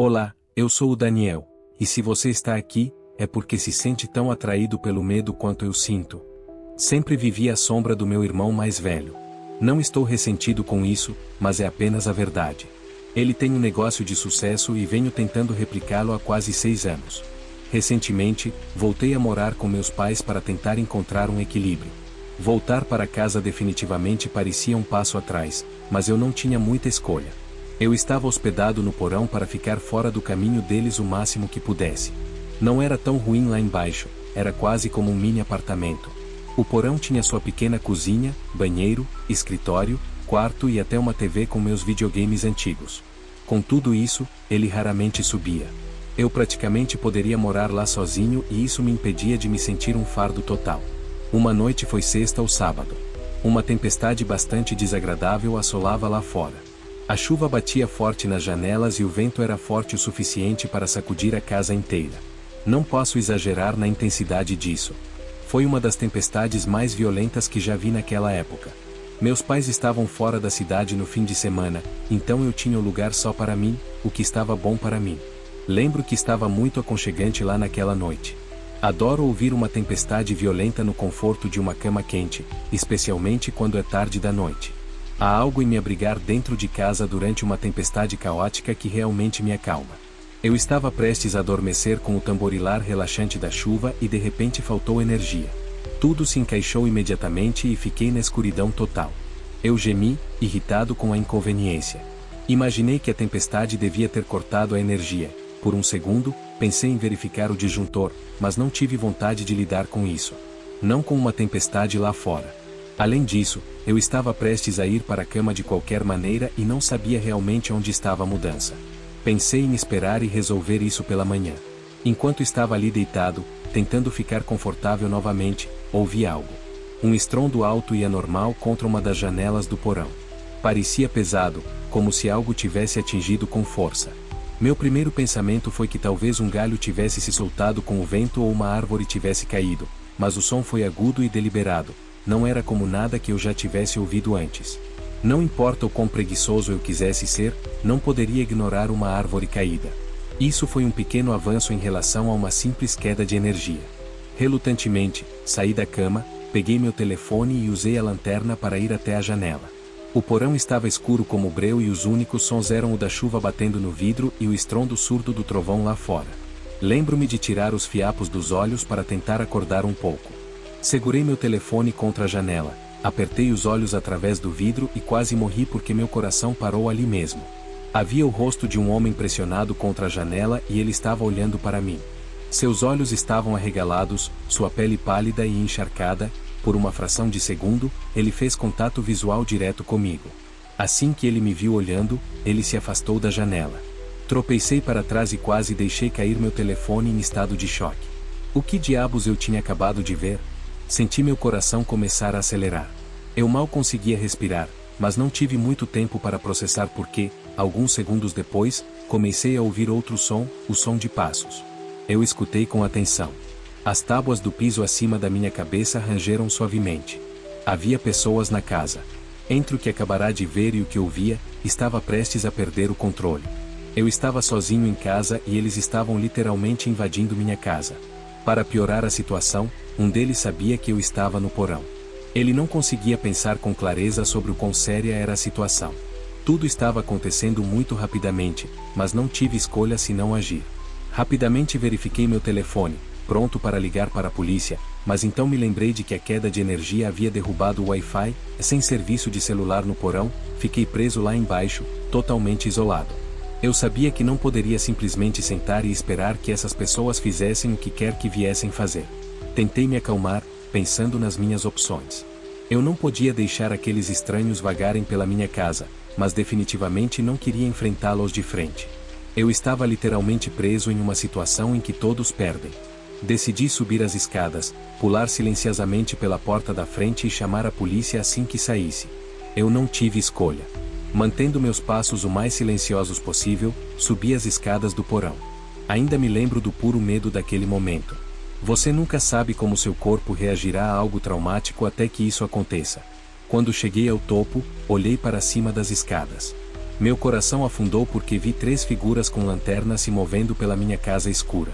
Olá, eu sou o Daniel, e se você está aqui, é porque se sente tão atraído pelo medo quanto eu sinto. Sempre vivi à sombra do meu irmão mais velho. Não estou ressentido com isso, mas é apenas a verdade. Ele tem um negócio de sucesso e venho tentando replicá-lo há quase 6 anos. Recentemente, voltei a morar com meus pais para tentar encontrar um equilíbrio. Voltar para casa definitivamente parecia um passo atrás, mas eu não tinha muita escolha. Eu estava hospedado no porão para ficar fora do caminho deles o máximo que pudesse. Não era tão ruim lá embaixo, era quase como um mini apartamento. O porão tinha sua pequena cozinha, banheiro, escritório, quarto e até uma TV com meus videogames antigos. Com tudo isso, ele raramente subia. Eu praticamente poderia morar lá sozinho e isso me impedia de me sentir um fardo total. Uma noite foi sexta ou sábado. Uma tempestade bastante desagradável assolava lá fora. A chuva batia forte nas janelas e o vento era forte o suficiente para sacudir a casa inteira. Não posso exagerar na intensidade disso. Foi uma das tempestades mais violentas que já vi naquela época. Meus pais estavam fora da cidade no fim de semana, então eu tinha o lugar só para mim, o que estava bom para mim. Lembro que estava muito aconchegante lá naquela noite. Adoro ouvir uma tempestade violenta no conforto de uma cama quente, especialmente quando é tarde da noite. Há algo em me abrigar dentro de casa durante uma tempestade caótica que realmente me acalma. Eu estava prestes a adormecer com o tamborilar relaxante da chuva e de repente faltou energia. Tudo se encaixou imediatamente e fiquei na escuridão total. Eu gemi, irritado com a inconveniência. Imaginei que a tempestade devia ter cortado a energia. Por um segundo, pensei em verificar o disjuntor, mas não tive vontade de lidar com isso. Não com uma tempestade lá fora. Além disso, eu estava prestes a ir para a cama de qualquer maneira e não sabia realmente onde estava a mudança. Pensei em esperar e resolver isso pela manhã. Enquanto estava ali deitado, tentando ficar confortável novamente, ouvi algo. Um estrondo alto e anormal contra uma das janelas do porão. Parecia pesado, como se algo tivesse atingido com força. Meu primeiro pensamento foi que talvez um galho tivesse se soltado com o vento ou uma árvore tivesse caído, mas o som foi agudo e deliberado, não era como nada que eu já tivesse ouvido antes. Não importa o quão preguiçoso eu quisesse ser, não poderia ignorar uma árvore caída. Isso foi um pequeno avanço em relação a uma simples queda de energia. Relutantemente, saí da cama, peguei meu telefone e usei a lanterna para ir até a janela. O porão estava escuro como breu e os únicos sons eram o da chuva batendo no vidro e o estrondo surdo do trovão lá fora. Lembro-me de tirar os fiapos dos olhos para tentar acordar um pouco. Segurei meu telefone contra a janela, apertei os olhos através do vidro e quase morri porque meu coração parou ali mesmo. Havia o rosto de um homem pressionado contra a janela e ele estava olhando para mim. Seus olhos estavam arregalados, sua pele pálida e encharcada. Por uma fração de segundo, ele fez contato visual direto comigo. Assim que ele me viu olhando, ele se afastou da janela. Tropecei para trás e quase deixei cair meu telefone em estado de choque. O que diabos eu tinha acabado de ver? Senti meu coração começar a acelerar. Eu mal conseguia respirar, mas não tive muito tempo para processar porque, alguns segundos depois, comecei a ouvir outro som, o som de passos. Eu escutei com atenção. As tábuas do piso acima da minha cabeça rangeram suavemente. Havia pessoas na casa. Entre o que acabará de ver e o que ouvia, estava prestes a perder o controle. Eu estava sozinho em casa e eles estavam literalmente invadindo minha casa. Para piorar a situação, um deles sabia que eu estava no porão. Ele não conseguia pensar com clareza sobre o quão séria era a situação. Tudo estava acontecendo muito rapidamente, mas não tive escolha senão agir. Rapidamente verifiquei meu telefone, pronto para ligar para a polícia, mas então me lembrei de que a queda de energia havia derrubado o Wi-Fi, sem serviço de celular no porão, fiquei preso lá embaixo, totalmente isolado. Eu sabia que não poderia simplesmente sentar e esperar que essas pessoas fizessem o que quer que viessem fazer. Tentei me acalmar, pensando nas minhas opções. Eu não podia deixar aqueles estranhos vagarem pela minha casa, mas definitivamente não queria enfrentá-los de frente. Eu estava literalmente preso em uma situação em que todos perdem. Decidi subir as escadas, pular silenciosamente pela porta da frente e chamar a polícia assim que saísse. Eu não tive escolha. Mantendo meus passos o mais silenciosos possível, subi as escadas do porão. Ainda me lembro do puro medo daquele momento. Você nunca sabe como seu corpo reagirá a algo traumático até que isso aconteça. Quando cheguei ao topo, olhei para cima das escadas. Meu coração afundou porque vi 3 figuras com lanternas se movendo pela minha casa escura.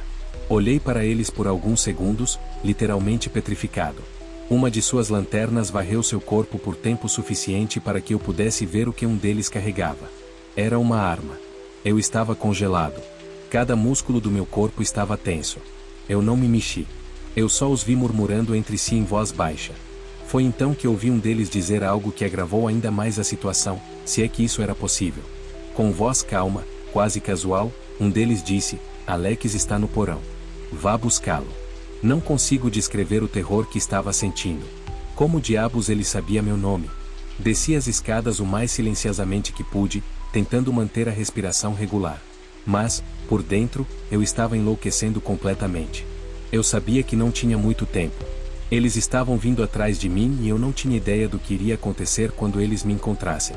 Olhei para eles por alguns segundos, literalmente petrificado. Uma de suas lanternas varreu seu corpo por tempo suficiente para que eu pudesse ver o que um deles carregava. Era uma arma. Eu estava congelado. Cada músculo do meu corpo estava tenso. Eu não me mexi. Eu só os vi murmurando entre si em voz baixa. Foi então que ouvi um deles dizer algo que agravou ainda mais a situação, se é que isso era possível. Com voz calma, quase casual, um deles disse: Alex está no porão. Vá buscá-lo. Não consigo descrever o terror que estava sentindo. Como diabos ele sabia meu nome? Desci as escadas o mais silenciosamente que pude, tentando manter a respiração regular. Mas, por dentro, eu estava enlouquecendo completamente. Eu sabia que não tinha muito tempo. Eles estavam vindo atrás de mim e eu não tinha ideia do que iria acontecer quando eles me encontrassem.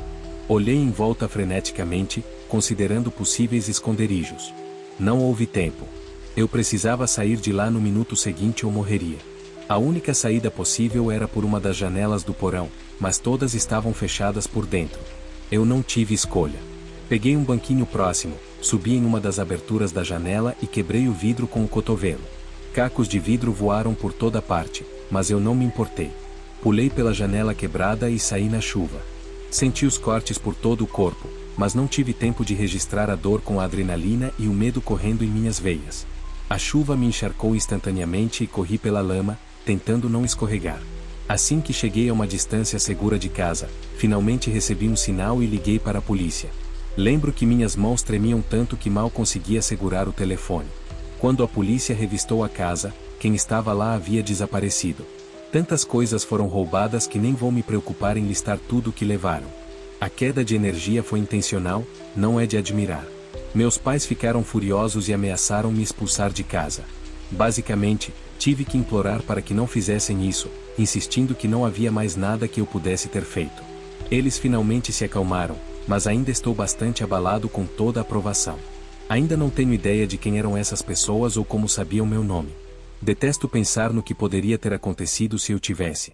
Olhei em volta freneticamente, considerando possíveis esconderijos. Não houve tempo. Eu precisava sair de lá no minuto seguinte ou morreria. A única saída possível era por uma das janelas do porão, mas todas estavam fechadas por dentro. Eu não tive escolha. Peguei um banquinho próximo, subi em uma das aberturas da janela e quebrei o vidro com o cotovelo. Cacos de vidro voaram por toda parte, mas eu não me importei. Pulei pela janela quebrada e saí na chuva. Senti os cortes por todo o corpo, mas não tive tempo de registrar a dor com a adrenalina e o medo correndo em minhas veias. A chuva me encharcou instantaneamente e corri pela lama, tentando não escorregar. Assim que cheguei a uma distância segura de casa, finalmente recebi um sinal e liguei para a polícia. Lembro que minhas mãos tremiam tanto que mal conseguia segurar o telefone. Quando a polícia revistou a casa, quem estava lá havia desaparecido. Tantas coisas foram roubadas que nem vou me preocupar em listar tudo o que levaram. A queda de energia foi intencional, não é de admirar. Meus pais ficaram furiosos e ameaçaram me expulsar de casa. Basicamente, tive que implorar para que não fizessem isso, insistindo que não havia mais nada que eu pudesse ter feito. Eles finalmente se acalmaram, mas ainda estou bastante abalado com toda a provação. Ainda não tenho ideia de quem eram essas pessoas ou como sabiam meu nome. Detesto pensar no que poderia ter acontecido se eu tivesse.